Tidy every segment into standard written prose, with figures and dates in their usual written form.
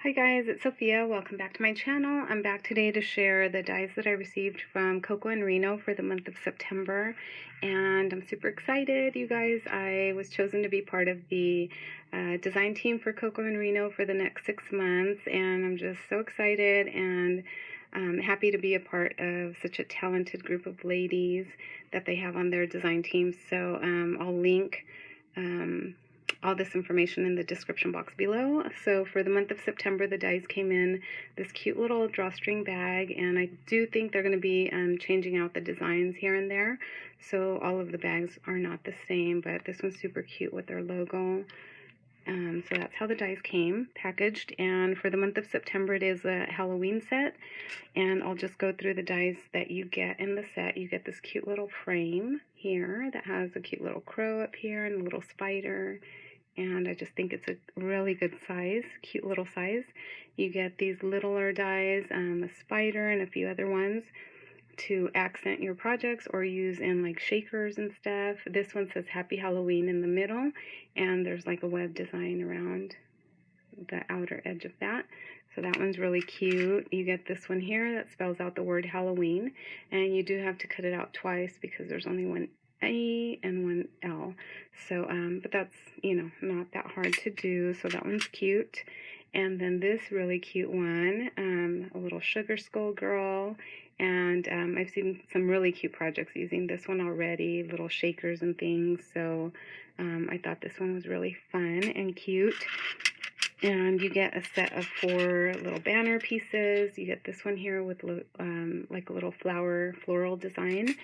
Hi guys, it's Sophia. Welcome back to my channel. I'm back today to share the dies that I received from Coco Reno for the month of September, and I'm super excited, you guys. I was chosen to be part of the design team for Coco Reno for the next 6 months, and I'm just so excited and happy to be a part of such a talented group of ladies that they have on their design team. So I'll link all this information in the description box below. So for the month of September, the dies came in this cute little drawstring bag, and I do think they're going to be changing out the designs here and there. So all of the bags are not the same, but this one's super cute with their logo. So that's how the dies came packaged, and for the month of September it is a Halloween set, and I'll just go through the dies that you get in the set. You get this cute little frame here that has a cute little crow up here and a little spider, and I just think it's a really good size, cute little size. You get these littler dies, a spider and a few other ones to accent your projects or use in like shakers and stuff. This one says Happy Halloween in the middle, and there's like a web design around the outer edge of that. So that one's really cute. You get this one here that spells out the word Halloween, and you do have to cut it out twice because there's only one A and one L. So, but that's, not that hard to do. So that one's cute. And then this really cute one, a little sugar skull girl. And I've seen some really cute projects using this one already, little shakers and things. So I thought this one was really fun and cute. And you get a set of 4 little banner pieces. You get this one here with like a little floral design.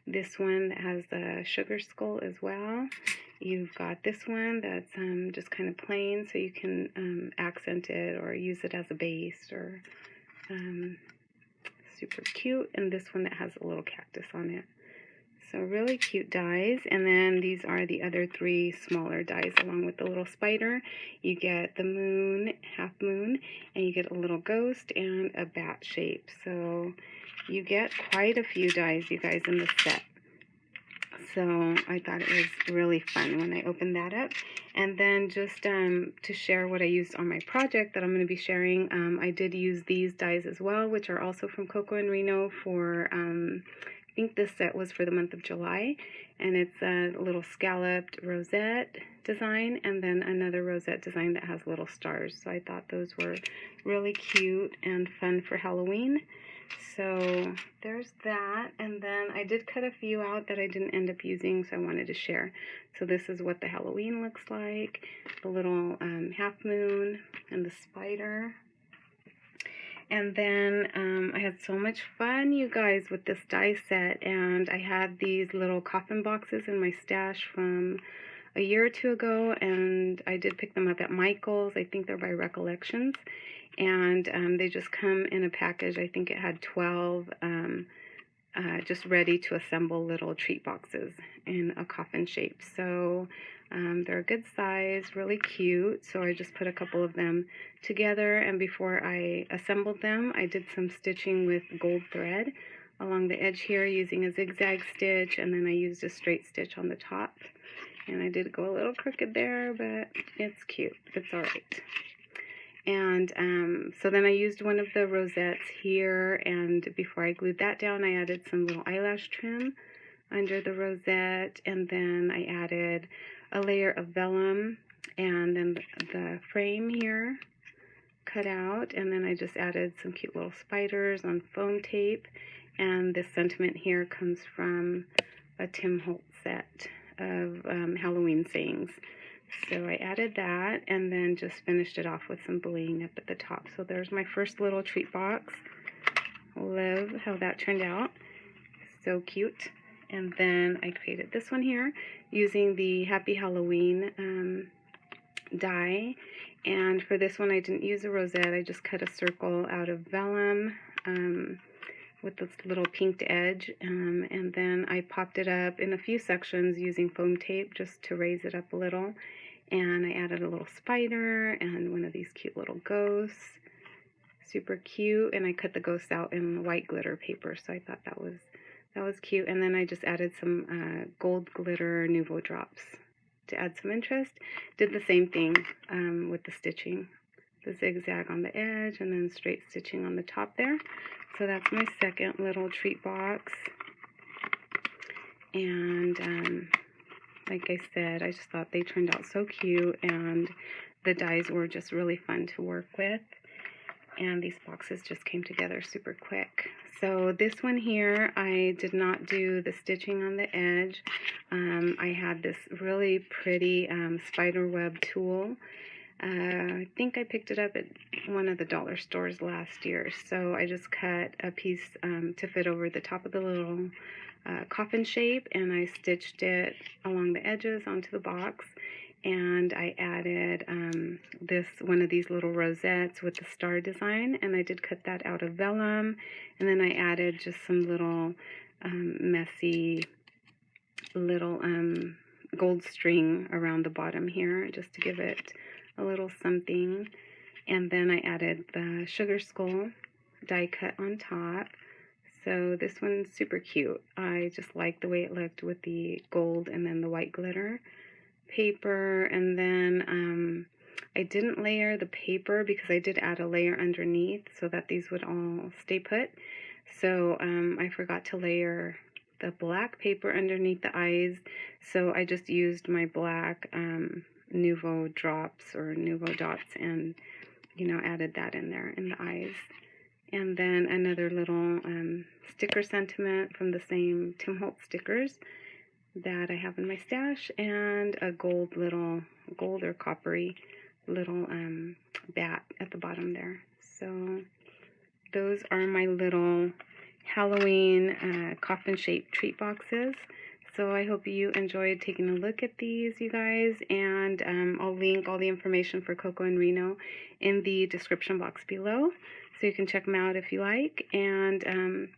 This one that has the sugar skull as well. You've got this one that's just kind of plain, so you can accent it or use it as a base, or super cute. And this one that has a little cactus on it. So really cute dies. And then these are the other 3 smaller dies along with the little spider. You get the moon, half moon, and you get a little ghost and a bat shape. So you get quite a few dies, you guys, in the set. So I thought it was really fun when I opened that up. And then just to share what I used on my project that I'm going to be sharing, I did use these dies as well, which are also from Coco Reno for, I think this set was for the month of July. And it's a little scalloped rosette design, and then another rosette design that has little stars. So I thought those were really cute and fun for Halloween. So there's that, and then I did cut a few out that I didn't end up using, so I wanted to share. So this is what the Halloween looks like, the little half moon and the spider. And then I had so much fun, you guys, with this die set, and I had these little coffin boxes in my stash from a year or 2 ago, and I did pick them up at Michael's. I think they're by Recollections. And they just come in a package. I think it had 12 just ready to assemble little treat boxes in a coffin shape. So they're a good size, really cute. So I just put a couple of them together, and before I assembled them, I did some stitching with gold thread along the edge here using a zigzag stitch, and then I used a straight stitch on the top. And I did go a little crooked there, but it's cute. It's all right. And so then I used one of the rosettes here, and before I glued that down, I added some little eyelash trim under the rosette, and then I added a layer of vellum, and then the frame here cut out, and then I just added some cute little spiders on foam tape, and this sentiment here comes from a Tim Holtz set of Halloween sayings. So I added that, and then just finished it off with some bling up at the top. So there's my first little treat box. Love how that turned out. So cute. And then I created this one here using the Happy Halloween die. And for this one, I didn't use a rosette. I just cut a circle out of vellum with this little pinked edge, and then I popped it up in a few sections using foam tape just to raise it up a little, and I added a little spider and one of these cute little ghosts, super cute, and I cut the ghosts out in white glitter paper, so I thought that was cute. And then I just added some gold glitter Nouveau drops to add some interest. Did the same thing with the stitching the zigzag on the edge and then straight stitching on the top there. So that's my second little treat box. And like I said, I just thought they turned out so cute, and the dies were just really fun to work with. And these boxes just came together super quick. So this one here, I did not do the stitching on the edge. I had this really pretty spider web tool. I think I picked it up at one of the dollar stores last year. So I just cut a piece to fit over the top of the little coffin shape, and I stitched it along the edges onto the box. And I added one of these little rosettes with the star design, and I did cut that out of vellum. And then I added just some little messy little gold string around the bottom here, just to give it a little something. And then I added the sugar skull die cut on top. So this one's super cute. I just like the way it looked with the gold and then the white glitter paper. And then I didn't layer the paper because I did add a layer underneath so that these would all stay put. So I forgot to layer the black paper underneath the eyes, so I just used my black Nuvo drops or Nuvo dots and, you know, added that in there in the eyes. And then another little sticker sentiment from the same Tim Holtz stickers that I have in my stash, and a gold or coppery little bat at the bottom there. So those are my little Halloween coffin-shaped treat boxes. So I hope you enjoyed taking a look at these, you guys, and I'll link all the information for Coco and Reno in the description box below, so you can check them out if you like. And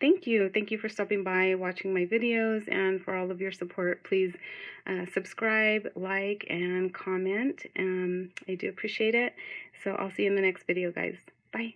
thank you for stopping by, watching my videos, and for all of your support. Please subscribe, like, and comment. I do appreciate it. So I'll see you in the next video, guys. Bye.